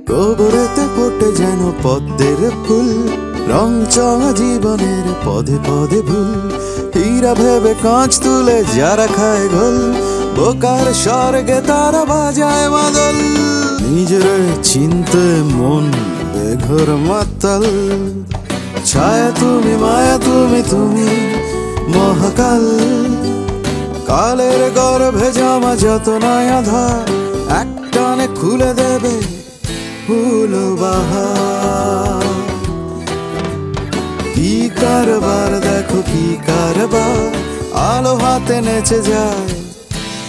গোবরেতে ফোটে যেন পদ্মের ফুল, রং চঙা জীবনের পদে পদে ভুল। হীরা ভেবে কাঁচ তুলে যারা খায় গোল, বোকার স্বর্গে তারা বাজায় মাদল। নিজের চিনতে মন বেঘর মাতাল, ছায়া তুমি মায়া তুমি তুমি মহাকাল। কালের গর্ভে জামা যত নয়া ধার, একটানে খুলে দেবে ফুল বাহার। কি কারবার দেখো কি কারবার, আলো হাতে নেচে যায়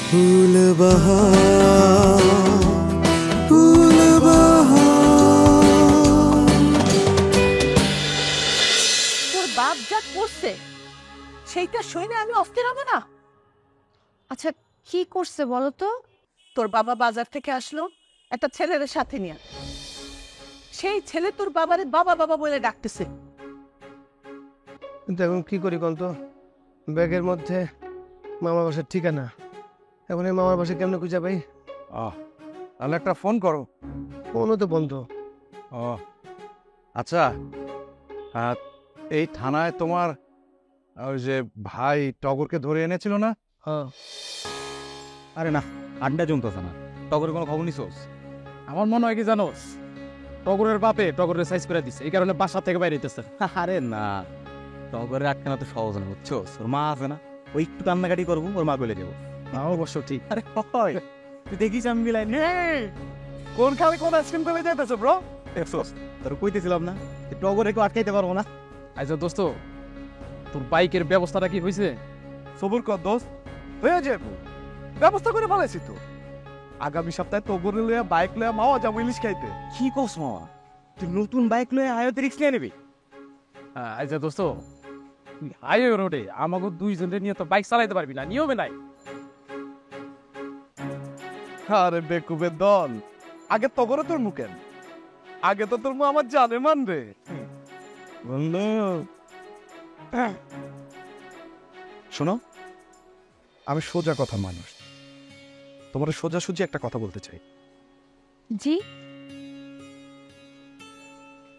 ফুল বাহার, ফুল বাহার। তোর বাপ যা করছে সেইটা শুনে আমি অস্থির হব না? আচ্ছা কি করছে বলো তো? তোর বাবা বাজার থেকে আসলো একটা ছেলের সাথে নিয়ে, সেই ছেলে তোর বাবারে বাবা বাবা বলে ডাকতেছে। কিন্তু এখন কি করি কোন তো? ব্যাগের মধ্যে মামার বাসার ঠিকানা, এখন এই মামার বাসা কেমনে খুঁজে পাই? তাহলে একটা ফোন করো। ফোনও তো বন্ধ। আচ্ছা, এই থানায় তোমার ওই যে ভাই টগরকে ধরে এনেছিল না? হ্যাঁ। আরে না, আড্ডা জমতেছে না। টগরের কোনো খবর নিছোস? আমার মনে হয় কি জানোস, টগরের বাপে টগরের সাইজ করে দিছে, এই কারণে বাসা থেকে বাইরে হইতেছে। আরে না, টগরের আটকানো তো সহজ না, বুঝছোস? ওর মা আছে না, ওই একটু কান্নাকাটি করবো, ওর মা বলে দেবো। তাও অবশ্য ঠিক। আরে হয়, তুই দেখিস আমি মিলাই কোন খাবে কোন আইসক্রিম করে যাইতেছে ব্রো। দেখছোস, তোর কইতেছিলাম না টগরে কেউ আটকাইতে পারবো না। আচ্ছা দোস্ত, তোর বাইকের ব্যবস্থাটা কি হয়েছে? সবুর কর দোস্ত, হয়ে যাবো, ব্যবস্থা করে ফেলেছি তো। আগামী সপ্তাহে টগরে লইয়া বাইক লইয়া মাওয়া যাবো ইলিশ খাইতে। কি কস মামা, তুই নতুন বাইক লয়ে আয়তে রিক্স নিয়ে নিবি? আচ্ছা দোস্ত, তুই হাইওয়ে রোডে আমাকে দুইজনের নিয়ে তো বাইক চালাইতে পারবি না, নিয়মে নাই। আরে বেকুবের দল, আগে টগরে তোর মুখেন, আগে তো তোর মু আমার জানে মানবে বন্ধু। শোনো, আমি সোজা কথা মানুষ, তোমার সোজাসুজি একটা কথা বলতে চাই। জি?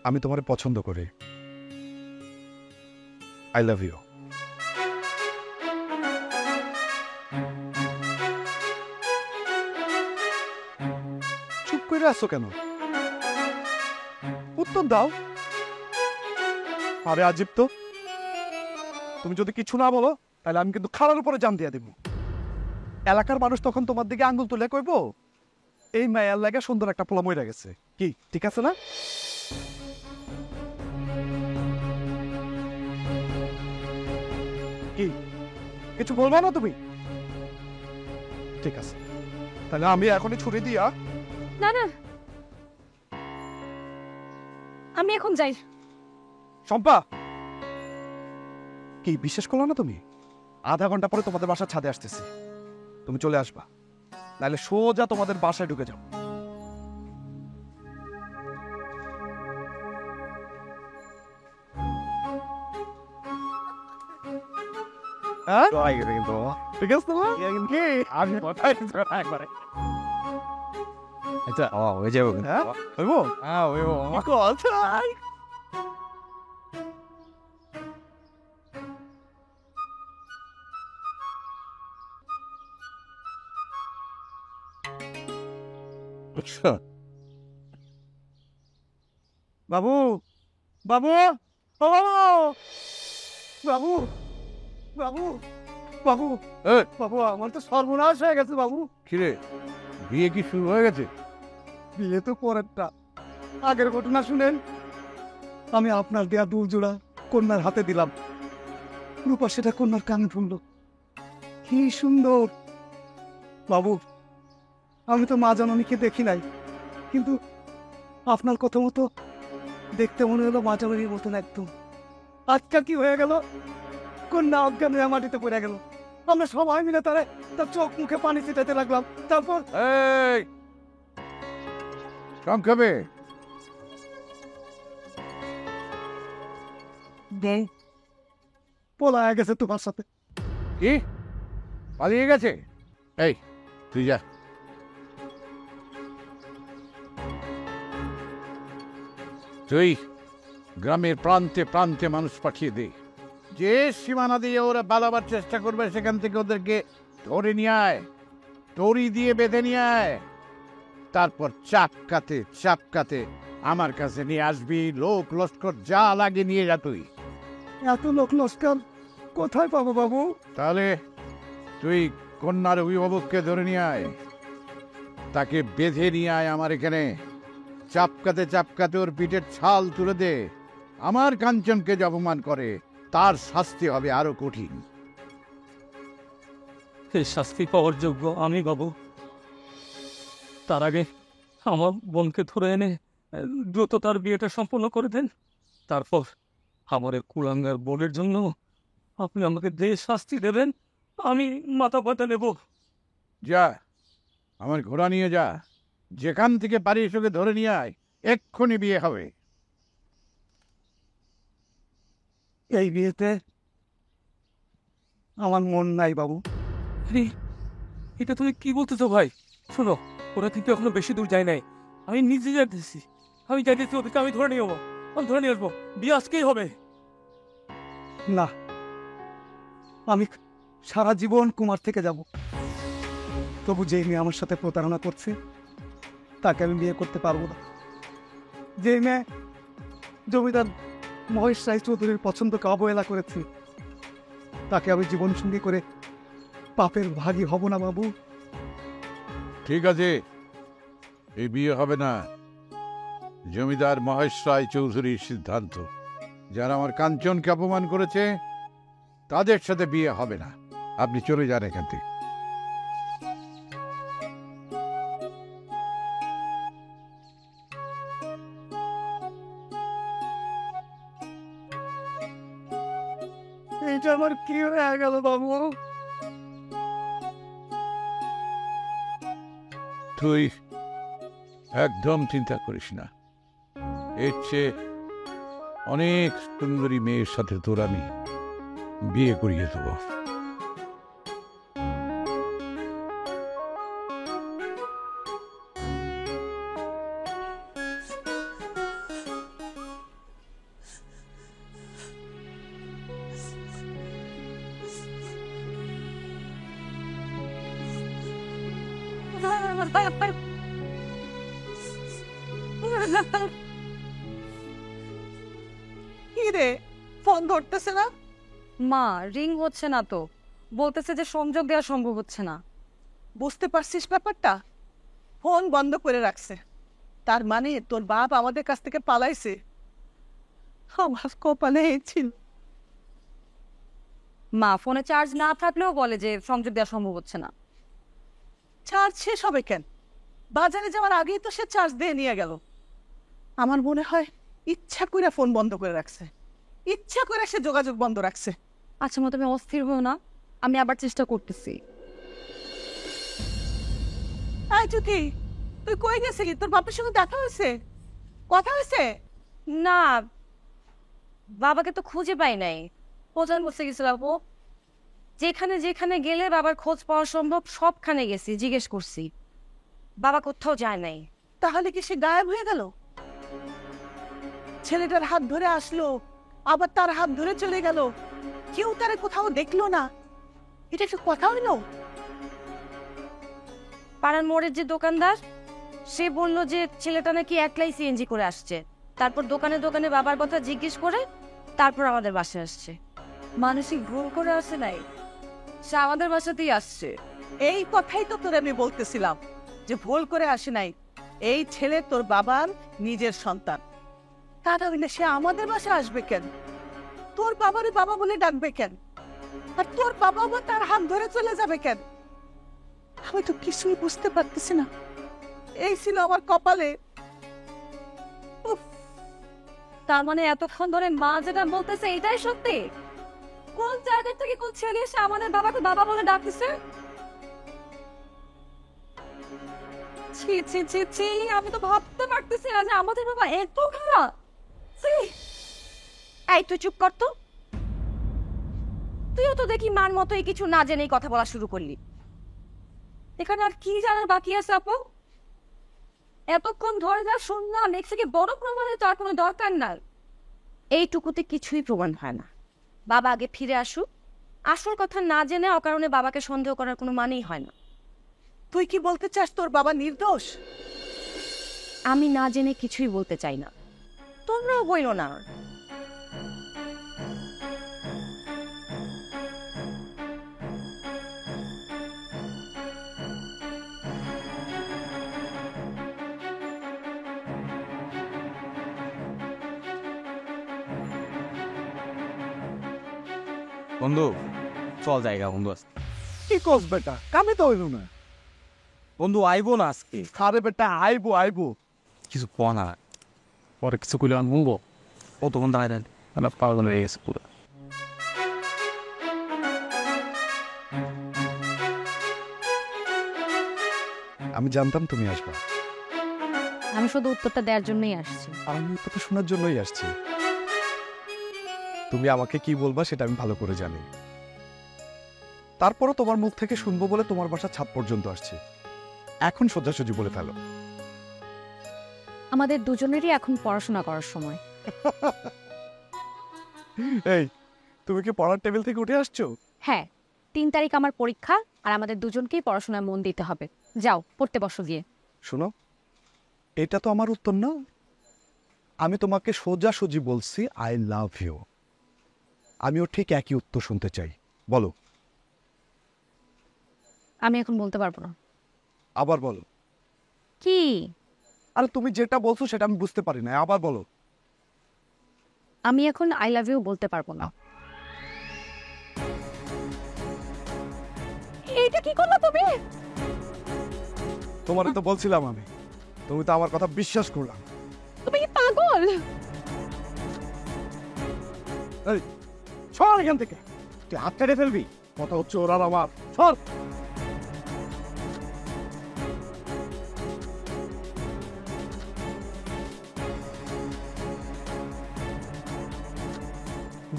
আমি তোমারে পছন্দ করি। I love you. চুপ করে আসছো কেন? উত্তর দাও। আরে আজিব তো, তুমি যদি কিছু না বলো তাহলে আমি কিন্তু খালার উপরে জান দিয়ে দেব। এলাকার মানুষ তখন তোমার দিকে আঙ্গুল তুলে কইবো এই মায়ের লাগে সুন্দর একটা পোলা মইরা গেছে। কি ঠিক আছে না? কি কিছু বলবা না তুমি? ঠিক আছে, তাহলে আমি এখনই ছুরি দিয়া। না না, আমি এখন যাই। শম্পা, কি বিশ্বাস করলো না তুমি? আধা ঘন্টা পরে তোমাদের বাসার ছাদে আসতেছি, তুমি চলে আসবা, নাহলে সোজা তোমাদের বাসায় ঢুকে যাও। ঠিক আছে একবারে আচ্ছা হয়ে যাবো। হ্যাঁ হইব। হ্যাঁ হইব। বাবু, বাবু, ও বাবু, বাবু, বাবু, বাবু, বাবু, আমার তো সর্বনাশ হয়ে গেছে বাবু। কিরে, বিয়ে কি শুরু হয়ে গেছে? বিয়ে তো পরেরটা, আগের ঘটনা শুনেন। আমি আপনার দেয়া দুল জোড়া কন্যার হাতে দিলাম, রূপা সেটা কন্যার কানে ফুলল। কি সুন্দর বাবু, আমি তো মা জননীকে দেখি নাই, কিন্তু আপনার কথা মতো দেখতে মনে হলো মা জননীর মতন একদম। আজকাল কি হয়ে গেল, কন্যা অজ্ঞান হয়ে মাটিতে পড়ে গেল। আমরা সবাই মিলে তার চোখ মুখে পানি ছিটাতে লাগলাম। তারপর এই কম খাবে? পলায় গেছে তোমার সাথে। কি পালিয়ে গেছে? এই তুই যা। তুই গ্রামের প্রান্তে প্রান্তে মানুষ পাঠিয়ে দে, যে সীমানা দিয়ে ওরা পালাবার চেষ্টা করবে সেখান থেকে ওদেরকে ধরে নিয়ে আয়, দড়ি দিয়ে বেঁধে নিয়ে আয়, তারপর চাপকাতে চাপকাতে আমার কাছে নিয়ে আসবি। লোক লস্কর যা লাগে নিয়ে যা তুই। এত লোক লস্কর কোথায় পাবো বাবু? তাহলে তুই কন্যার অভিভাবককে ধরে নিয়ে আয়, তাকে বেঁধে নিয়ে আয় আমার এখানে। চাপকাতে চাপকাতে ওর পিঠের ছাল তুলে দে। আমার কাঞ্চনকে যে অপমান করে তার শাস্তি হবে আরো কঠিন। এই শাস্তি পাওয়ার যোগ্য আমি বাবু। তার আগে আমার বোনকে ধরে এনে দ্রুত তার বিয়েটা সম্পন্ন করে দেন। তারপর আমার এই কুলাঙ্গার বোনের জন্য আপনি আমাকে যে শাস্তি দেবেন আমি মাথা পাতা নেব। যা, আমার ঘোড়া নিয়ে যা, যেখান থেকে পারিস ওকে ধরে নিয়ে আয়, এক্ষুনি বিয়ে হবে। এই বিয়েতে আমার মন নাই বাবু। আরে, এটা তুমি কি বলতেছো ভাই? শোনো, ওরা কিন্তু এখনো বেশি দূর যায় নাই। আমি নিজে যাইতেছি, আমি যাইতেছি, ওদেরকে আমি ধরে নিয়ে যাবো, আমি ধরে নিয়ে আসবো। বিয়ে আজকেই হবে। না, আমি সারা জীবন কুমার থেকে যাব। তবু যে মেয়ে আমার সাথে প্রতারণা করছে তাকে আমি বিয়ে করতে পারবো না। যে মেয়ে জমিদার মহেশ রায় চৌধুরীর পছন্দকে অবহেলা করেছে তাকে আমি জীবন সঙ্গী করে পাপের ভাগী হব না বাবু। ঠিক আছে, এই বিয়ে হবে না। জমিদার মহেশ রায় চৌধুরীর সিদ্ধান্ত, যারা আমার কাঞ্চনকে অপমান করেছে তাদের সাথে বিয়ে হবে না। আপনি চলে যান এখান থেকে। এইটা আমার কি হয়ে গেল বাবু? তুই একদম চিন্তা করিস না, এর চেয়ে অনেক সুন্দরী মেয়ের সাথে তোর আমি বিয়ে করিয়ে দেবো। কি রে, ফোন ধরতেছে না? মা, রিং হচ্ছে না তো, বলতেছে যে সংযোগ দেওয়া সম্ভব হচ্ছে না। বুঝতে পারছিস ব্যাপারটা? ফোন বন্ধ করে রাখছে, তার মানে তোর বাপ আমাদের কাছ থেকে পালাইছে। আমার কপালে এই ছিল। মা, ফোনে চার্জ না থাকলেও বলে যে সংযোগ দেওয়া সম্ভব হচ্ছে না। চার্জ শেষ হবে কেন? বাজারে যাওয়ার আগেই তো সে চার্জ দিয়ে নিয়ে গেল। আমার মনে হয় ইচ্ছা করে ফোন বন্ধ করে রাখছে, ইচ্ছা করে সে যোগাযোগ বন্ধ রাখছে। আচ্ছা মা, তুমি অস্থির হও না, আমি আবার চেষ্টা করতেছি। আয় জ্যোতি, তুই কই গেছিলি? তোর বাপের সঙ্গে দেখা হয়েছে? কথা হয়েছে? না, বাবাকে তো খুঁজে পাই নাই। খোঁজার বসে গেছিলাম। ও যেখানে যেখানে গেলে বাবার খোঁজ পাওয়া সম্ভব সবখানে গেছি, জিজ্ঞেস করছি, বাবা কোথাও যায় নাই। তাহলে কি সে গায়েব হয়ে গেল? ছেলেটার হাত ধরে আসলো, আবার তার হাত ধরে চলে গেল, কেউ তারে কোথাও দেখলো না। এটা একটা কথা হইলো? পাড়ার মোড়ের যে দোকানদার, সে বললো যে ছেলেটা নাকি একলাই সিএনজি করে আসছে। তারপর দোকানে দোকানে বাবার কথা জিজ্ঞেস করে তারপর আমাদের বাসায় আসছে। মানসিক ভুল করে আসে নাই, সে আমাদের বাসাতেই আসছে। এই কথাই তো তোর আমি বলতেছিলাম যে ভুল করে আসে নাই। এই ছেলে তোর বাবার নিজের সন্তান, তা হইলে সে আমাদের বাসায় আসবে কেন? তোর বাবারে বাবা বলে ডাকবে কেন? আর তোর বাবা বা তার হাত ধরে চলে যাবে কেন? আমি তো কিছুই বুঝতে পারতেছি না। এই ছিল আমার কপালে। উফ, তার মানে এতক্ষণ ধরে মা যেটা বলতেছে এটাই সত্যি? কোন জায়গা থেকে কোন ছেলে এসে আমাদের বাবাকে বাবা বলে ডাকতেছে? ছি ছি ছি ছি, আমি তো ভাবতে পারতেছি না যে আমাদের বাবা এত খারাপ। ছি! এই তুই চুপ কর তো। তুইও তো দেখি মার মতোই কিছু না জেনেই কথা বলা শুরু করলি। এখানে আর কি জানার বাকি আছে আপু? এতক্ষণ ধরে যা শুনলাম নেক্সট থেকে বড় প্রমাণের তো আর কোনো দরকার না। এইটুকুতে কিছুই প্রমাণ হয় না। বাবা আগে ফিরে আসুক, আসল কথা না জেনে অকারণে বাবাকে সন্দেহ করার কোনো মানেই হয় না। তুই কি বলতে চাস তোর বাবা নির্দোষ? আমি না জেনে কিছুই বলতে চাই না, তোমরাও বইলো না। বন্ধু চল জায়গা বন্ধু আজকে। কি কস বেটা, কামে তো হইল না। বন্ধু আইবো না আজকে? আরে বেটা আইবো আইবো। কিছু কো না, পরে কিছু কইলে আমি বলবো কতক্ষণ দাঁড়ায় দেন পাগল হয়ে গেছে পুরো। আমি জানতাম তুমি আসবা, আমি শুধু উত্তরটা দেওয়ার জন্যই আসছি। আমি তো শোনার জন্যই আসছি। তুমি আমাকে কি বলবা সেটা আমি ভালো করে জানি, তারপরও তোমার মুখ থেকে শুনবো বলে তোমার বাসার ছাদ পর্যন্ত আসছি। এখন সোজাসুজি বলে ফেলো। আমাদের দুজনেরই এখন পড়াশোনা করার সময়। এই, তুমি কি পড়ার টেবিল থেকে উঠে আসছো? হ্যাঁ, 3 তারিখ আমার পরীক্ষা, আর আমাদের দুজনকেই পড়াশোনায় মন দিতে হবে। যাও পড়তে বসো গিয়ে। শোনো, এটা তো আমার উত্তর না। আমি তোমাকে সোজাসুজি বলছি আই লাভ ইউ। আমিও ঠিক একই উত্তর শুনতে চাই, বলো। আমি এখন বলতে পারবো না। আবার বলো। কি? আরে তুমি যেটা বলছো সেটা আমি বুঝতে পারি না, আবার বলো। আমি এখন আই লাভ ইউ বলতে পারবো না। এইটা কি করলো তুমি? তোমারে তো বলছিলাম আমি, তুমি তো আমার কথা বিশ্বাস করলাম। তুমি কি পাগল? এই সর এখান থেকে, তুই হাত কেটে ফেলবি। কথা হচ্ছে ওরা আমার, সর।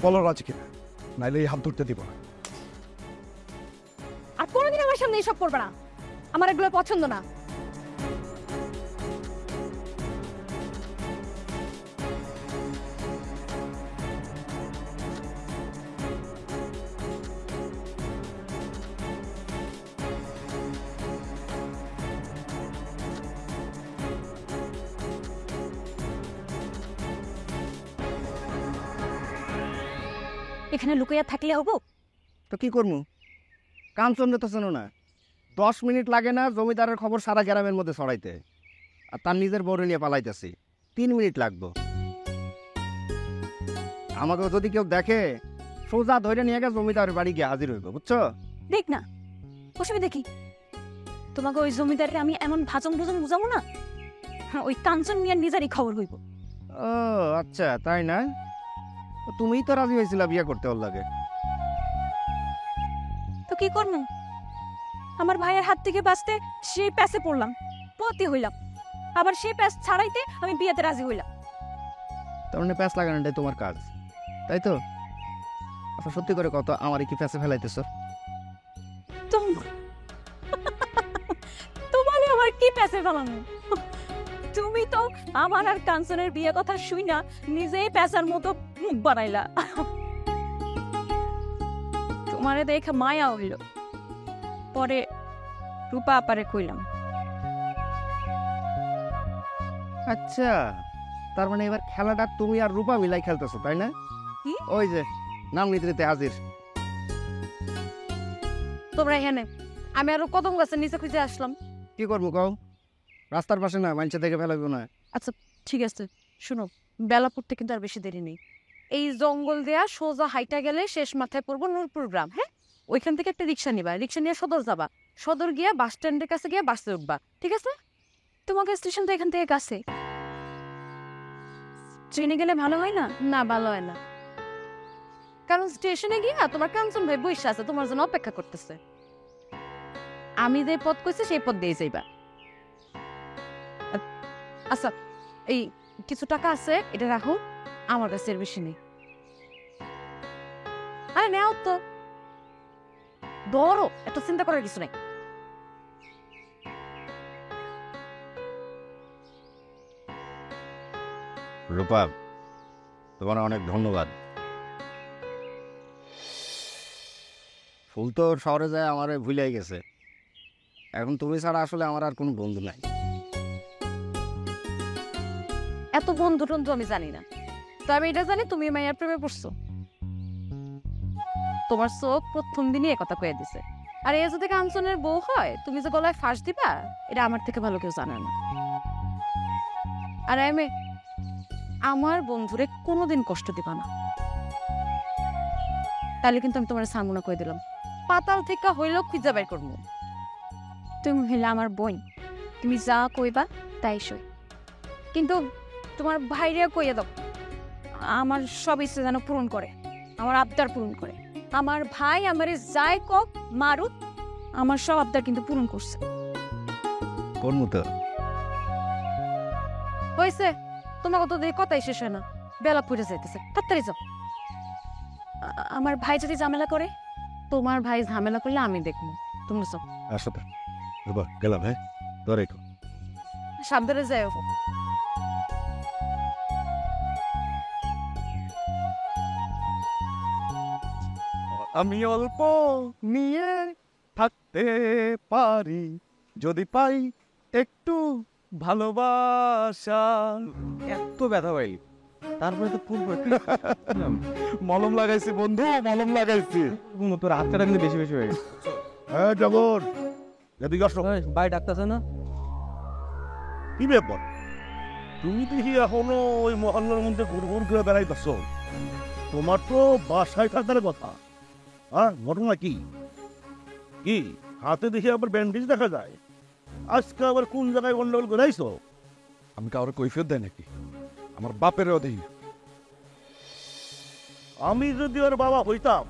বলো রাজি কিনা, নাইলে এই হাত ধরতে দিব না। আর কোনোদিন আমার সামনে এসব করবে না, আমার এগুলো পছন্দ না। এখানে লুকিয়ে থাকলে হবো? তো কি করবো, কাঞ্চন তো শোনো না, 10 মিনিট লাগে না জমিদারের খবর সারা গ্রামের মধ্যে ছড়াইতে, আর তার নিজের বউরে নিয়ে পালাইতেছি 3 মিনিট লাগবো। আমাকে যদি কেউ দেখে সোজা ধরে নিয়ে গিয়ে জমিদারের বাড়ি গিয়ে হাজির হইব, বুঝছো? দেখ না, বসে দেখি। তোমাকে ওই জমিদারের আমি এমন ভাজং ভুজং বুঝাবো না, ওই কাঞ্চন মিয়ার নিজেরই খবর হইব। ও আচ্ছা, তাই না? তুমিই তো রাজি হয়েছিলা বিয়ে করতে ওর লাগে। তো কি করবো, আমার ভাইয়ের হাত থেকে বাঁচতে সেই প্যাসে পড়লাম, পতি হইলাম, আবার সেই প্যাস ছাড়াইতে আমি বিয়েতে রাজি হইলাম। তার মানে প্যাস লাগানোটাই তোমার কাজ, তাই তো? আচ্ছা সত্যি করে কত, আমারই কি প্যাসে ফেলাইতেছ? তোমার আমার কি প্যাসে ফেলানো? তুমি তো আমার আর কাঞ্চনের বিয়ে কথা শুই না নিজেই প্যাসার মতো মুখ বানাইলা। তোমারে দেখে মায়া হইল, পরে রূপা আপারে কইলাম। আচ্ছা, তার মানে এবার খেলাটা তুমি আর রূপা মিলাই খেলতেছো, তাই না? কি? ওই যে নাম নিতে হাজির। তোমরা এখানে, আমি আরো কদম গাছের নিচে খুঁজে আসলাম। কি করবো কও? রাস্তার পাশে না, মানুষের দেখে ফেলাবো না। আচ্ছা ঠিক আছে, শুনো, বেলা পড়তে কিন্তু আর বেশি দেরি নেই। এই জঙ্গল দেয়া সোজা হাইটা গেলে শেষ মাথায় পড়বো নূরপুর গ্রাম। হ্যাঁ, ওইখান থেকে একটা রিক্সা নিবা, রিক্সা নিয়ে সদর যাবা, সদর গিয়া বাস স্ট্যান্ডের কাছে গিয়ে বাসে উঠবা, ঠিক আছে? তোমাকে স্টেশন তো এখান থেকে কাছে। ট্রেনে গেলে ভালো হয় না? না, ভালো হয় না, কারণ স্টেশনে গিয়া তোমার কাঞ্চন ভাই বসে আছে, তোমার জন্য অপেক্ষা করতেছে। আমি যে পথ কইছি সেই পথ দিয়ে যাইবা। আচ্ছা, এই কিছু টাকা আছে, এটা রাখো, আমার কাছে এর বেশি নেই। আরে নেও তো, ধরো, এত চিন্তা করার কিছু নাই। রূপা, তোমার অনেক ধন্যবাদ। ফুল তো শহরে যায় আমার ভুলেই গেছে, এখন তুমি ছাড়া আসলে আমার আর কোনো বন্ধু নাই। এত বন্ধু টন্ধু আমি জানি না, তো আমি এটা জানি তুমি মাইয়ার প্রেমে পড়ছো। তোমার চোখ প্রথম দিনই কথা কয়ে দিছে। আর এ যদি কাঞ্চনের বউ হয়, তুমি যে গলায় ফাঁস দিবা, এটা আমার থেকে ভালো কেউ জানে না। আর আমি আমার বন্ধুরে কোনোদিন কষ্ট দিবা না, তাহলে কিন্তু আমি তোমার সামনা করে দিলাম, পাতাল থেকে হইলেও খুঁজে বের করবো। তুমি হইলে আমার বোন, তুমি যা কইবা তাই সই। কিন্তু তোমার ভাইরে কইয়া দাও আমার সব ইচ্ছে যেন পূরণ করে, আমার আবদার পূরণ করে। আমার ভাই আমারে যাই কক মারুক, আমার সব আবদার কিন্তু পূরণ করছে। কোন মতো হয়েছে, তোমাকে তো দেখে কথাই শেষ হয় না, বেলা পড়ে যাইতেছে, তাড়াতাড়ি যাও। আমার ভাই যদি ঝামেলা করে, তোমার ভাই ঝামেলা করলে আমি দেখবো, তুমি যাও। আসো তো রূপা, গেলাম। হ্যাঁ, ধরে সাবধানে যাও। আমি অল্প নিয়ে থাকতে পারি যদি পাই একটু ভালোবাসা। এত ব্যথা ভাই, তারপরে তো ফুল মলম লাগাইছি বন্ধু, মলম লাগাইছি। তোর হাতটা কিন্তু বেশি বেশি হয়ে গেছে। হ্যাঁ জগর, এদিকে আসো। ভাই ডাক্তার না কি ব্যাপার, তুমি দেখি এখনো ওই মহল্লার মধ্যে ঘুরঘুর করে বেড়াইতেছ? তোমার তো বাসায় থাকার কথা। হ্যাঁ, ঘটনা কি? কি হাতে দেখি আবার ব্যান্ডেজ দেখা যায়? আজকে আবার কোন জায়গায় গন্ডগোল করাইছো? আমি কাউরে কৈফিয়ত দেয় নাকি? আমার বাপেরও দেই। আমি যদি ওর বাবা হইতাম,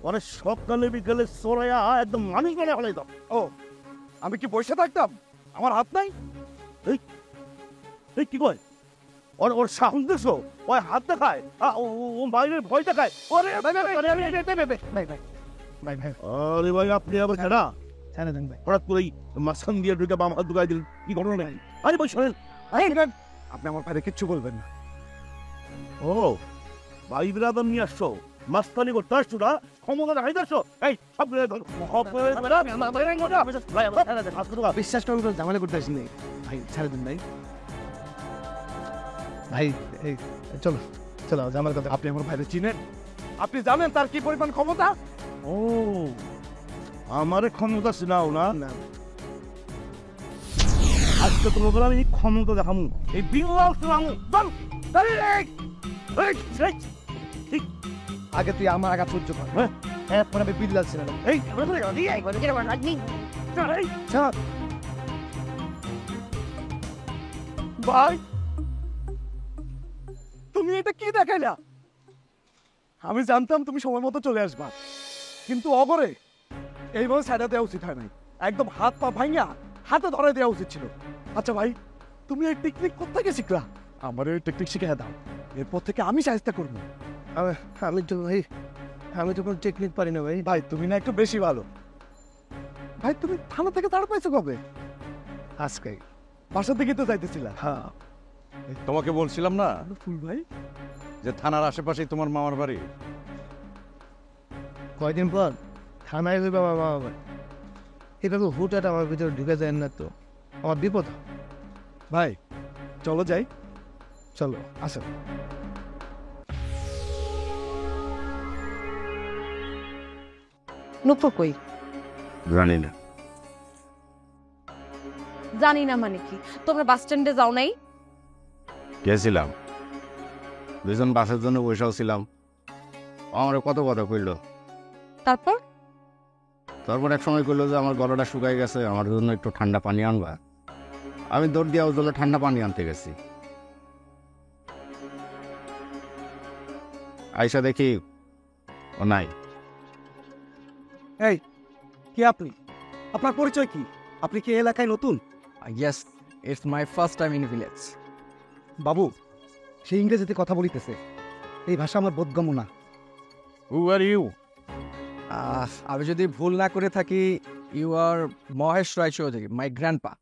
অনেক সকালে বিকেলে চড়াইয়া একদম মানুষ মানে হলাইতাম। ও, আমি কি বসে থাকতাম? আমার হাত নাই? এই কি কয়, ওর ওর সাহস দেখছো? ওই হাত দেখায়, ও বাইরে ভয় দেখায়। আরে ভাই, আপনি আবার খেলা হঠাৎ করেই মাঝখান দিয়ে ঢুকে বাম হাত ঢুকাই দিলেন, কি ঘটনা নেই? আরে ভাই শোনেন, আপনি আমার বাইরে কিচ্ছু বলবেন না। ও ভাই বিরাদম নিয়ে আসছো, মাস্তানি করতে আসছো না, ক্ষমতা দেখাইতে আসছো। এই সব বিশ্বাস করবো, ঝামেলা করতে আসিনি ভাই, ছেড়ে দিন ভাই। ভাই এই চলো চলো, ঝামেলা কথা। আপনি আমার বাইরে চিনেন? আপনি জানেন তার কি পরিমাণ ক্ষমতা? ও আমারে ক্ষমতা চিনাও না? আজকে তোমাকে আমি ক্ষমতা দেখামু, এই বিল্লাও শোনামু। আগে তুই আমার আঘাত সহ্য কর। হ্যাঁ, পরে আমি বিল্লাল ছিলাম। এই ভাই, তুমি এটা কি দেখাইলা? আমি জানতাম তুমি সময় মতো চলে আসবা, কিন্তু অগরে এইভাবে সাইডা দেওয়া উচিত হয় নাই। একদম হাত পা ভাঙিয়া হাতে ধরে দেওয়া উচিত ছিল। আচ্ছা ভাই, তুমি এই টেকনিক কোথেকে শিখলা? আমার এই টেকনিক শিখে দাও, এরপর থেকে আমি সাহায্য করবো। আমি তো কোনো টেকনিক পারি না ভাই। ভাই তুমি না একটু বেশি ভালো। ভাই তুমি থানা থেকে তাড়া পাইছো কবে? আজকে বাসা থেকে তো যাইতেছিলা। হ্যাঁ, তোমাকে বলছিলাম না ফুল ভাই, যে থানার আশেপাশেই তোমার মামার বাড়ি? কয়দিন পর থানায় যাবে আমার মা বাবা। এটা তো হুটাটা আমার ভিতরে ঢুকে যায় না, তো আমার বিপদ। ভাই চলো যাই। চলো আসো। নূপুর কই? জানি না। জানি না মানে কি? তোমরা বাস স্ট্যান্ডে যাও নাই? গেছিলাম, দুজন বাসের জন্য বসেও ছিলাম। আমার কত কথা কইলো, তারপর তারপর এক সময় কইলো যে আমার গলাটা শুকাই গেছে, আমার জন্য একটু ঠান্ডা পানি আনবা। আমি দৌড় দিয়া ওজলে ঠান্ডা পানি আনতে গেছি। আইসা দেখি ও নাই। এই কি আপনি? আপনার পরিচয় কি? আপনি কি এলাকায় নতুন? Yes, it's my first time in village. বাবু, সে ইংরেজিতে কথা বলিতেছে, এই ভাষা আমার বোধগম্য না। Who are you? আমি যদি ভুল না করে থাকি, you are Mahesh Roy Chowdhury, my grandpa.